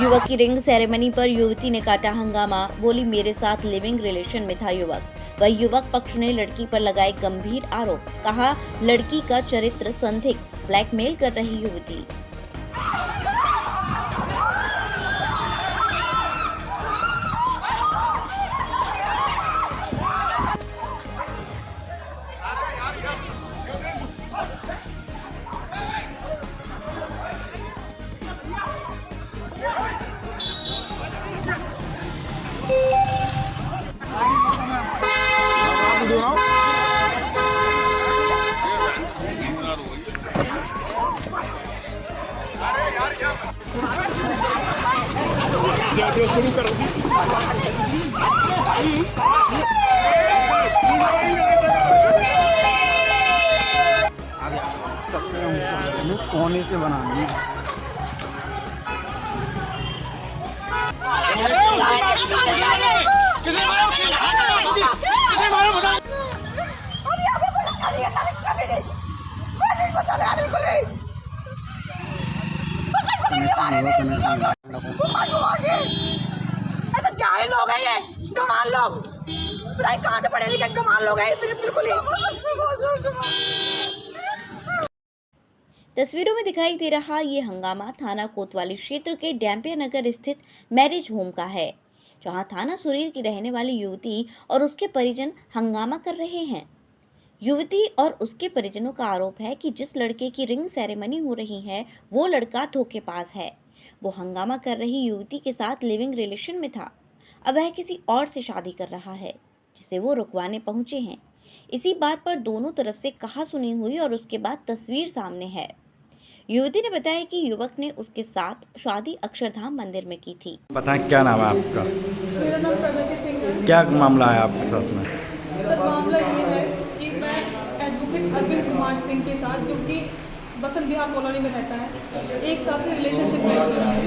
युवक की ring ceremony पर युवती ने काटा हंगामा, बोली मेरे साथ लिविंग रिलेशन में था युवक। वही युवक पक्ष ने लड़की पर लगाए गंभीर आरोप, कहा लड़की का चरित्र संदिग्ध, ब्लैकमेल कर रही युवती। शुरू करो। कोने से बनानी है। जाहिल लोग हैं ये, गंवार लोग, पता कहाँ से पढ़े लिखे गंवार लोग हैं बिल्कुल ही। तस्वीरों में दिखाई दे रहा ये हंगामा थाना कोतवाली क्षेत्र के डैम्पिया नगर स्थित मैरिज होम का है, जहां थाना सुरीर की रहने वाली युवती और उसके परिजन हंगामा कर रहे हैं। युवती और उसके परिजनों का आरोप है कि जिस लड़के की रिंग सेरेमनी हो रही है वो लड़का धोखेबाज है। वो हंगामा कर रही युवती के साथ लिविंग रिलेशन में था। अब वह किसी और से शादी कर रहा है, जिसे वो रुकवाने पहुंचे हैं। इसी बात पर दोनों तरफ से कहासुनी हुई और उसके बाद तस्वीर सामने है। युवती ने बताया कि युवक ने उसके साथ शादी अक्षरधाम मंदिर में की थी। बताएं क्या नाम है आपका? मेरा नाम प्रगति सिंह है। क्या मामला है आपके साथ में? सर मामला ये है कि मैं एडवोकेट अरविंद कुमार सिंह के साथ, जो कि बसंत विहार कॉलोनी में रहता है, एक साथ ही रिलेशनशिप में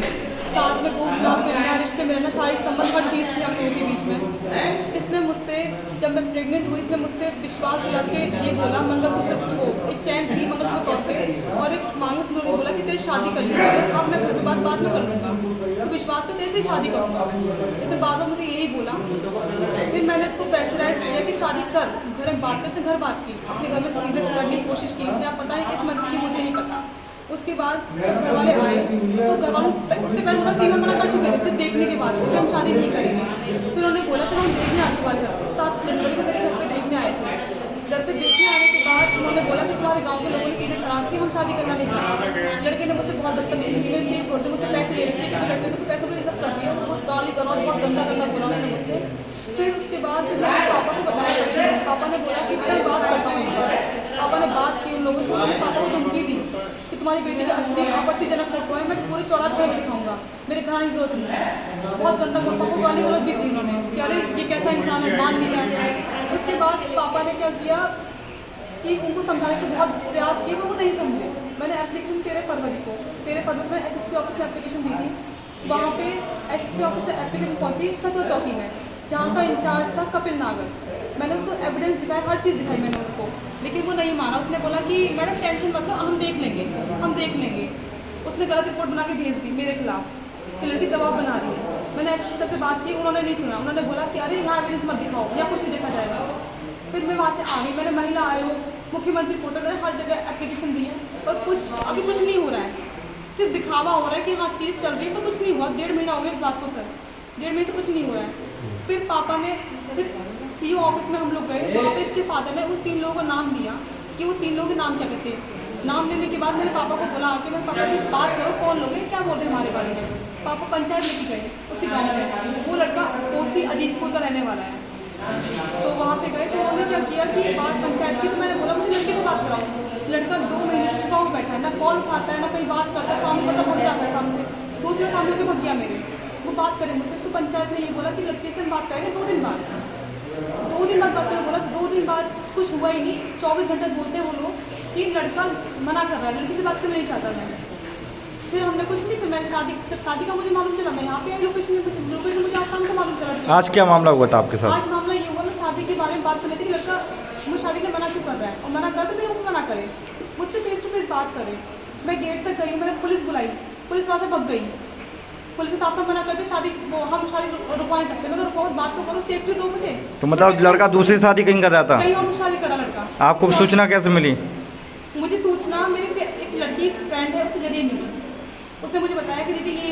थी। साथ में घूमना फिरना, रिश्ते में रहना, सारी संबंध हर चीज़ थी हम लोगों के बीच में। इसने मुझसे, जब मैं प्रेग्नेंट हुई, इसने मुझसे विश्वास दिला के ये बोला, मंगलसूत्र वो एक चैन थी मंगलसूत्र तौर पे और एक मांगलसूत्र ने बोला कि तेरी शादी कर ली, अब मैं घर में बाद में कर लूँगा, तो विश्वास कर तेरे से शादी करूँगा मैं। इसने बार बार मुझे यही बोला। फिर मैंने इसको प्रेशराइज किया कि शादी कर, घर में बात कर, इसने घर बात की, अपने घर में चीज़ें करने की कोशिश की इसने। अब पता नहीं किस मन से की, मुझे नहीं पता। उसके बाद जब घर वाले आए तो घर वालों उससे पहले उन्होंने 3 बार मना कर चुके थे सिर्फ देखने के बाद से कि हम शादी नहीं करेंगे। फिर उन्होंने बोला चलो हम देखने आए तुम्हारे घर पे, 7 जनवरी को मेरे घर पे देखने आए थे। घर पे देखने आने के बाद उन्होंने बोला कि तुम्हारे गांव के लोगों ने चीज़ें खराब की, हम शादी करना नहीं चाहते। लड़के ने मुझसे बहुत बदतमीजी की, मैं नहीं छोड़ते, मुझसे पैसे ले लेते, कितने पैसे होते तो पैसे को ये सब कर रही है, बहुत गाली गलौज बहुत गंदा बोला उसने मुझसे। फिर उसके बाद फिर मैंने पापा को बताया, पापा ने बोला कि मैं बात करता हूँ एक बार। पापा ने बात की उन लोगों से, पापा को धमकी दी कि तुम्हारी बेटी का असली आपत्तिजनक फोटो है, मैं पूरे चौराहे पर दिखाऊंगा, मेरे घर आने की जरूरत नहीं है। बहुत गंदा पापा को गाली गलौज भी दी उन्होंने कि अरे ये कैसा इंसान है, मान नहीं रहा है। उसके बाद पापा ने क्या किया कि उनको समझाने का बहुत प्रयास किए, वो नहीं समझे। मैंने एप्लीकेशन 13 फरवरी में एसएसपी ऑफिस में एप्लीकेशन दी थी। वहाँ पे एसएसपी ऑफिस से एप्लीकेशन पहुँची सतवा चौकी में, जहाँ का इंचार्ज था कपिल नागर। मैंने उसको एविडेंस दिखाया, हर चीज़ दिखाई मैंने उसको, लेकिन वो नहीं माना। उसने बोला कि मैडम टेंशन मत लो, हम देख लेंगे। उसने गलत रिपोर्ट बना के भेज दी मेरे खिलाफ कि लड़की दबाव बना रही है। मैंने एसएसपी से बात की, उन्होंने नहीं सुना। उन्होंने बोला कि अरे यहाँ एविडेंस मत दिखाओ या कुछ नहीं देखा जाएगा। फिर मैं वहाँ से आ गई। मैंने महिला आयोग, मुख्यमंत्री पोर्टल, मैंने हर जगह एप्लीकेशन दी है और अभी कुछ नहीं हो रहा है, सिर्फ दिखावा हो रहा है कि हाँ चीज़ चल रही है पर कुछ नहीं हुआ। 1.5 महीना हो गया इस बात को सर, 1.5 महीने से कुछ नहीं हो रहा है। फिर पापा ने सीओ ऑफिस में हम लोग गए, वहाँ पे इसके फादर ने उन 3 लोगों का नाम लिया कि वो 3 लोगों के नाम क्या कहते हैं। नाम लेने के बाद मैंने पापा को बोला आके, मैं पापा जी बात करो कौन लोग हैं, क्या बोल रहे हैं हमारे बारे में। पापा पंचायत लेके गए उसी गाँव में, वो लड़का कोसी अजीजपुर का रहने वाला है। तो वहाँ पे गए तो उन्होंने क्या किया कि बात पंचायत की, तो मैंने बोला मुझे लड़के से बात कराओ। लड़का 2 महीने से छुपा हुआ बैठा है, ना कॉल उठाता है, ना कहीं बात करता है, सामने पड़ता भग जाता है सामने से। 2-3 सामने होकर भग गया मेरे, वो बात करे मुझसे। तो पंचायत ने ये बोला कि लड़के से हम बात करेंगे 2 दिन बाद। 2 दिन बाद बात करने बोला, 2 दिन बाद कुछ हुआ ही नहीं। 24 घंटे बोलते हैं वो लोग कि लड़का मना कर रहा है, लड़की से बात करना नहीं चाहता मैं। फिर हमने कुछ नहीं, फिर मैं जब शादी का मुझे मालूम चला, मैं यहाँ पे आई। लोकेशन मुझे आज शाम को मालूम चला। आज क्या मामला हुआ था आपके साथ? आज मामला ये हुआ, मैं शादी के बारे में बात कर रही थी कि लड़का मुझे शादी के मना क्यों कर रहा है, और मना कर तो मेरे को मना करे, मुझसे फेस टू फेस बात करे। मैं गेट तक गई, मैंने पुलिस बुलाई, पुलिस वहाँ से भग गई। पुलिस साफ साफ मना करते शादी, वो हम शादी रुकवा नहीं सकते। मैं तो रुकवा, बात तो करो, सेफ्टी दो मुझे। तो मतलब लड़का दूसरी शादी कहीं कर रहा था? कहीं और शादी करा लड़का। आपको सूचना कैसे मिली? मुझे सूचना मेरी एक लड़की फ्रेंड है उसके जरिए मिली। उसने मुझे बताया कि दीदी ये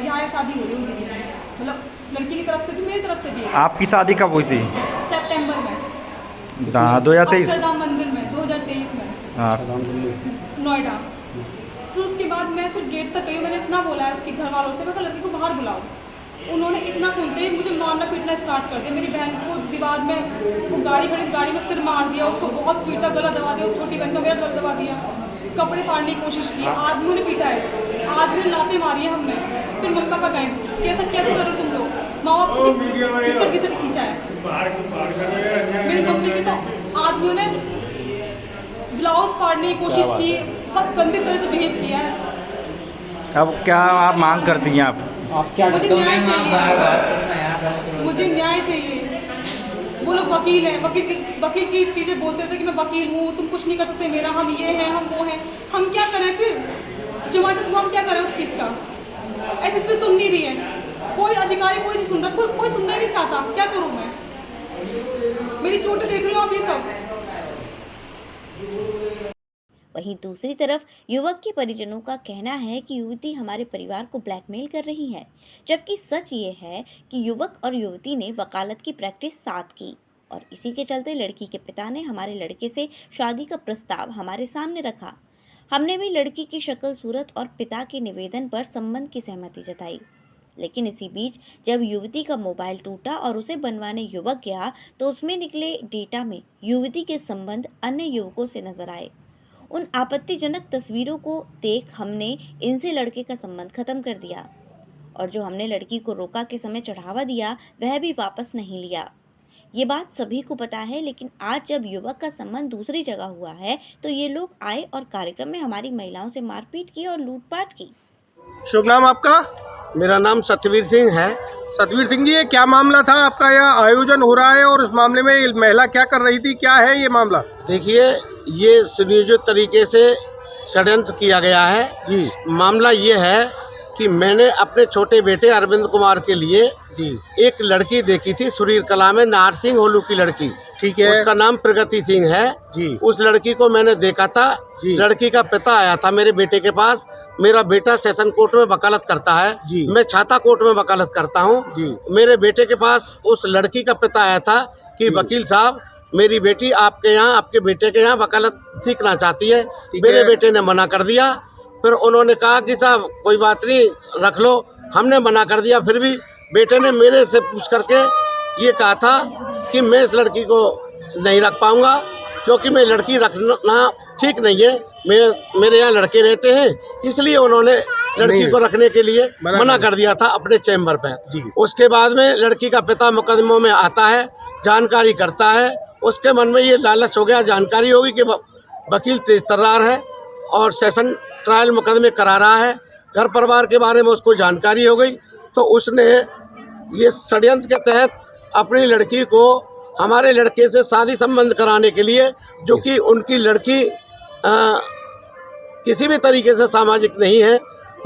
यहाँ शादी हो रही है उनकी दीदी, मतलब लड़की की तरफ से भी मेरी तरफ से भी। आपकी शादी कब हुई थी? सितंबर में। हाँ, 2023 अक्षरधाम मंदिर में 2023 में हाँ। नोएडा। फिर उसके बाद मैं सिर्फ गेट तक गई, मैंने इतना बोला है उसके घर वालों से, मैं कहा लड़की को बाहर बुलाओ। उन्होंने इतना सुनते ही मुझे मारना पीटना स्टार्ट कर दिया। मेरी बहन को दीवार में, वो गाड़ी खड़ी, गाड़ी में सिर मार दिया, उसको बहुत पीटा, गला दबा दिया, उस छोटी बहन का मेरा गला दबा दिया, कपड़े फाड़ने की कोशिश की, आदमियों ने पीटा है, आदमियों ने लाते मारी है हमने। फिर मम्मी पापा गए, कैसे करो तुम लोग, माँ बाप को घिसट खींचा है। मेरी मम्मी की तो आदमियों ने ब्लाउज फाड़ने की कोशिश की, बहुत गंदी तरह से बिहेव किया है। अब क्या आप मांग करती हैं आप क्या? मुझे न्याय चाहिए, मुझे न्याय चाहिए। वो लोग वकील हैं, वकील की चीज़ें बोलते रहते कि मैं वकील हूँ, तुम कुछ नहीं कर सकते मेरा, हम ये हैं, हम वो हैं। हम क्या करें फिर? जो हमारे साथ हुआ हम क्या करें उस चीज़ का? एसएसपी सुन नहीं रही है, कोई अधिकारी कोई नहीं सुन रहा, कोई सुनना ही नहीं चाहता। क्या करूँ मैं? मेरी चोटें देख रहे हो आप ये सब। वहीं दूसरी तरफ युवक के परिजनों का कहना है कि युवती हमारे परिवार को ब्लैकमेल कर रही है, जबकि सच ये है कि युवक और युवती ने वकालत की प्रैक्टिस साथ की और इसी के चलते लड़की के पिता ने हमारे लड़के से शादी का प्रस्ताव हमारे सामने रखा। हमने भी लड़की की शक्ल सूरत और पिता के निवेदन पर संबंध की सहमति जताई, लेकिन इसी बीच जब युवती का मोबाइल टूटा और उसे बनवाने युवक गया तो उसमें निकले डेटा में युवती के संबंध अन्य युवकों से नजर आए। उन आपत्तिजनक तस्वीरों को देख हमने इनसे लड़के का संबंध खत्म कर दिया और जो हमने लड़की को रोका के समय चढ़ावा दिया वह भी वापस नहीं लिया। ये बात सभी को पता है, लेकिन आज जब युवक का संबंध दूसरी जगह हुआ है तो ये लोग आए और कार्यक्रम में हमारी महिलाओं से मारपीट की और लूटपाट की। शुभ नाम आपका? मेरा नाम सतवीर सिंह है। सतवीर सिंह जी, ये क्या मामला था आपका? यहाँ आयोजन हो रहा है और उस मामले में ये महिला क्या कर रही थी, क्या है ये मामला? देखिए, ये सुनियोजित तरीके से षड्यंत्र किया गया है जी। मामला ये है कि मैंने अपने छोटे बेटे अरविंद कुमार के लिए जी एक लड़की देखी थी सुरीर कला में, नाहर सिंह होलू की लड़की। ठीक है। उसका नाम प्रगति सिंह है जी। उस लड़की को मैंने देखा था जी। लड़की का पिता आया था मेरे बेटे के पास। मेरा बेटा सेशन कोर्ट में वकालत करता है जी। मैं छाता कोर्ट में वकालत करता हूँ जी। मेरे बेटे के पास उस लड़की का पिता आया था कि वकील साहब, मेरी बेटी आपके यहाँ, आपके बेटे के यहाँ वकालत सीखना चाहती है। मेरे बेटे ने मना कर दिया। फिर उन्होंने कहा कि साहब कोई बात नहीं, रख लो। हमने मना कर दिया। फिर भी बेटे ने मेरे से पूछ करके ये कहा था कि मैं इस लड़की को नहीं रख पाऊंगा, क्योंकि मैं लड़की रखना ठीक नहीं है। मेरे यहाँ लड़के रहते हैं, इसलिए उन्होंने लड़की को रखने के लिए मना कर दिया था अपने चैम्बर पे। उसके बाद में लड़की का पिता मुकदमों में आता है, जानकारी करता है। उसके मन में ये लालच हो गया, जानकारी होगी कि वकील तेज तर्रार है और सेशन ट्रायल मुकदमे करा रहा है, घर परिवार के बारे में उसको जानकारी हो गई, तो उसने ये षड्यंत्र के तहत अपनी लड़की को हमारे लड़के से शादी संबंध कराने के लिए, जो कि उनकी लड़की किसी भी तरीके से सामाजिक नहीं है,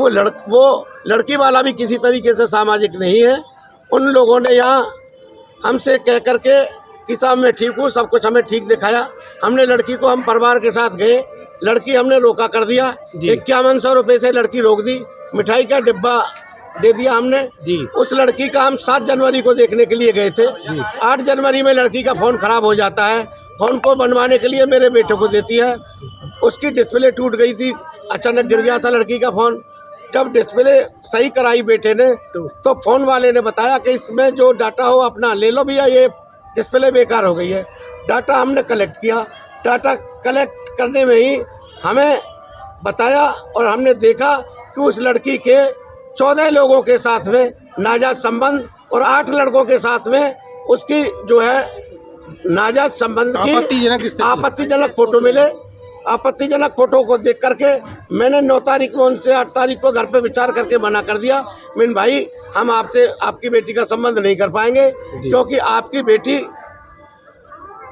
वो लड़की वाला भी किसी तरीके से सामाजिक नहीं है। उन लोगों ने यहाँ हमसे कह करके कि साहब मैं ठीक हूँ, सब कुछ हमें ठीक दिखाया। हमने लड़की को, हम परिवार के साथ गए, लड़की हमने रोका कर दिया। 5100 रुपये से लड़की रोक दी। मिठाई का डिब्बा दे दिया हमने जी। उस लड़की का हम 7 जनवरी को देखने के लिए गए थे। 8 जनवरी में लड़की का फ़ोन ख़राब हो जाता है। फ़ोन को बनवाने के लिए मेरे बेटे को देती है। उसकी डिस्प्ले टूट गई थी, अचानक गिर गया था लड़की का फ़ोन। जब डिस्प्ले सही कराई बेटे ने तो फ़ोन वाले ने बताया कि इसमें जो डाटा हो अपना ले लो भैया, ये डिस्प्ले बेकार हो गई है। डाटा हमने कलेक्ट किया। डाटा कलेक्ट करने में ही हमें बताया और हमने देखा कि उस लड़की के 14 लोगों के साथ में नाजायज संबंध और 8 लड़कों के साथ में उसकी जो है नाजायज संबंध की आपत्तिजनक फोटो मिले। आपत्तिजनक फोटो को देख करके मैंने 9 तारीख में उनसे 8 तारीख को घर पे विचार करके मना कर दिया। मीन भाई, हम आपसे आपकी बेटी का संबंध नहीं कर पाएंगे, क्योंकि आपकी बेटी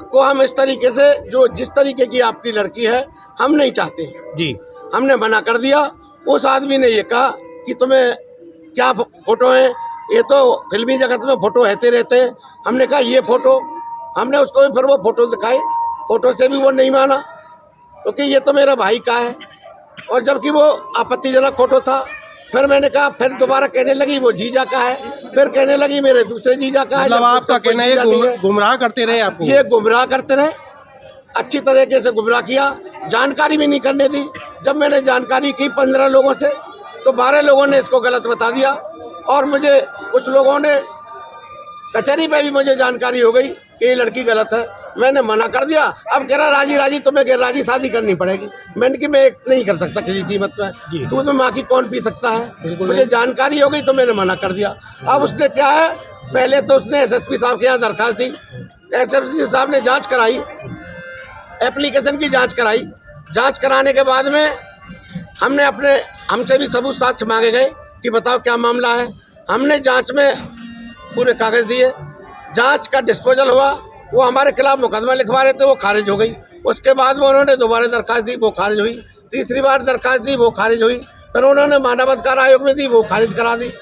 को हम इस तरीके से, जो जिस तरीके की आपकी लड़की है, हम नहीं चाहते जी। हमने मना कर दिया। उस आदमी ने ये कहा कि तुम्हें क्या फोटो है, ये तो फिल्मी जगत में फोटो रहते रहते हैं। हमने कहा ये फोटो, हमने उसको भी फिर वो फोटो दिखाई, फोटो से भी वो नहीं माना क्योंकि ये तो मेरा भाई का है, और जबकि वो आपत्तिजनक फोटो था। फिर मैंने कहा, फिर दोबारा कहने लगी वो जीजा का है, फिर कहने लगी मेरे दूसरे जीजा का है। मतलब जबकि आपका उसका कोई कहना है जीजा नहीं है। गुमराह करते रहे आपको? ये गुमराह करते रहे, अच्छी तरीके से गुमराह किया, जानकारी भी नहीं करने दी। जब मैंने जानकारी की 15 लोगों से, तो 12 लोगों ने इसको गलत बता दिया, और मुझे कुछ लोगों ने कचहरी पे भी मुझे जानकारी हो गई कि ये लड़की गलत है। मैंने मना कर दिया। अब कह रहा राजी राजी तुम्हें गैर राजी शादी करनी पड़ेगी। मैंने कि मैं एक नहीं कर सकता किसी कीमत पे, दूध में माँ की कौन पी सकता है। मुझे जानकारी हो गई तो मैंने मना कर दिया। अब उसने क्या है, पहले तो उसने एसएसपी साहब के यहाँ दरखास्त दी, एसएसपी साहब ने जांच कराई, एप्लीकेशन की जांच कराई। जांच कराने के बाद में हमसे भी सबूत साक्ष्य मांगे गए कि बताओ क्या मामला है। हमने जांच में पूरे कागज दिए, जांच का डिस्पोजल हुआ। वो हमारे खिलाफ मुकदमा लिखवा रहे थे, वो खारिज हो गई। उसके बाद में उन्होंने दोबारा दरखास्त दी, वो खारिज हुई। तीसरी बार दरखास्त दी, वो खारिज हुई। फिर उन्होंने मानवाधिकार आयोग में दी, वो खारिज करा दी।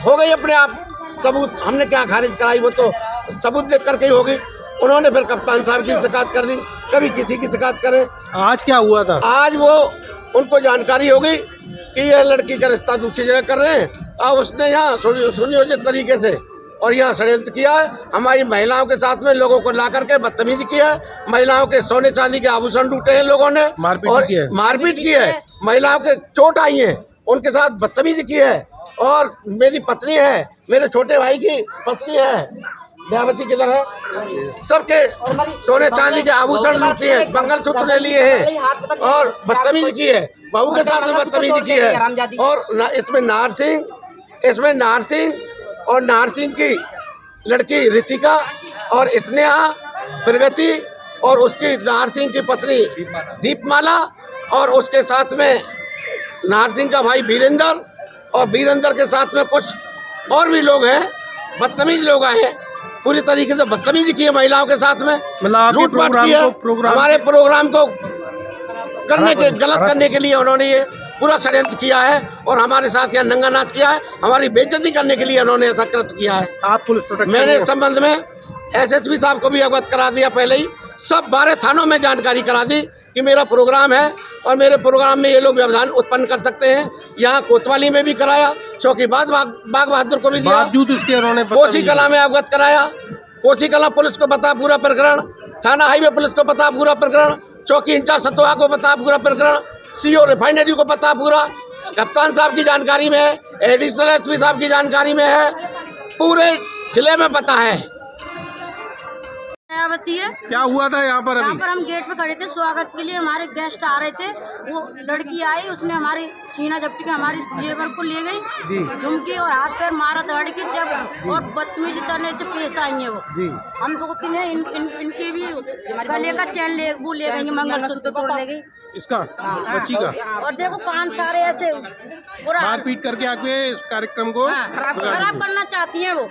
हो गई अपने आप सबूत। हमने क्या खारिज कराई, वो तो सबूत देख करके ही हो गई। उन्होंने फिर कप्तान साहब की शिकायत कर दी, कभी किसी की शिकायत करें। आज क्या हुआ था? आज वो उनको जानकारी हो गई कि ये लड़की का रिश्ता दूसरी जगह कर रहे हैं। अब उसने यहाँ सुनियोजित तरीके से और यहाँ षड्यंत्र किया है। हमारी महिलाओं के साथ में लोगों को ला करके बदतमीजी किया है। महिलाओं के सोने चांदी के आभूषण लूटे हैं लोगों ने, मारपीट की है। महिलाओं के चोट आई है, उनके साथ बदतमीजी की है। और मेरी पत्नी है, मेरे छोटे भाई की पत्नी है, दयावती किधर है, सबके सोने चांदी के आभूषण लूट लिए, मंगलसूत्र ले लिए हैं और बदतमीजी की है। बहू के साथ में बदतमीजी की है। और इसमें नार सिंह और नार सिंह की लड़की रितिका और स्नेहा, प्रगति और उसकी नार सिंह की पत्नी दीपमाला, और उसके साथ में नार सिंह का भाई वीरेंद्र, और वीरेंद्र के साथ में कुछ और भी लोग हैं, बदतमीज लोग आए हैं। पूरी तरीके से बदतमीजी की है महिलाओं के साथ में, लूटपाट की है। हमारे प्रोग्राम को गलत करने के लिए उन्होंने ये पूरा षड्यंत्र किया है, और हमारे साथ यहाँ नंगा नाच किया है। हमारी बेइज्जती करने के लिए उन्होंने ऐसा कृत्य किया है। आप पुलिस प्रोटेक्शन मैंने इस संबंध में एसएसपी साहब को भी अवगत करा दिया पहले ही। सब 12 थानों में जानकारी करा दी कि मेरा प्रोग्राम है और मेरे प्रोग्राम में ये लोग व्यवधान उत्पन्न कर सकते हैं। यहाँ कोतवाली में भी कराया, चौकी बाग बहादुर को भी दिया, बावजूद इसके उन्होंने कोसी कला में अवगत कराया। कोसी कला पुलिस को पता पूरा प्रकरण, थाना हाईवे पुलिस को पता पूरा प्रकरण, चौकी इंचार्ज सतोहा को पता पूरा प्रकरण, सीओ रिफाइनरी को पता पूरा, कप्तान साहब की जानकारी में है, एडिशनल एसपी साहब की जानकारी में है, पूरे जिले में पता है। दयावती है। क्या हुआ था यहाँ पर? यहाँ पर हम गेट पे खड़े थे, स्वागत के लिए हमारे गेस्ट आ रहे थे। वो लड़की आई, उसने हमारी छीना झपटी के हमारी जेवर को ले गई, झुमकी और हाथ पैर मारा धड़ के जब, और बदतमीजी करने से पेश आई है वो। हम दो तीन इनके भी गले का चैन ले गई, मंगलसूत्र तोड़ ले गई इसका, बच्ची का। और देखो कान सारे ऐसे पूरा मारपीट करके आके इस कार्यक्रम को खराब करना चाहती है वो।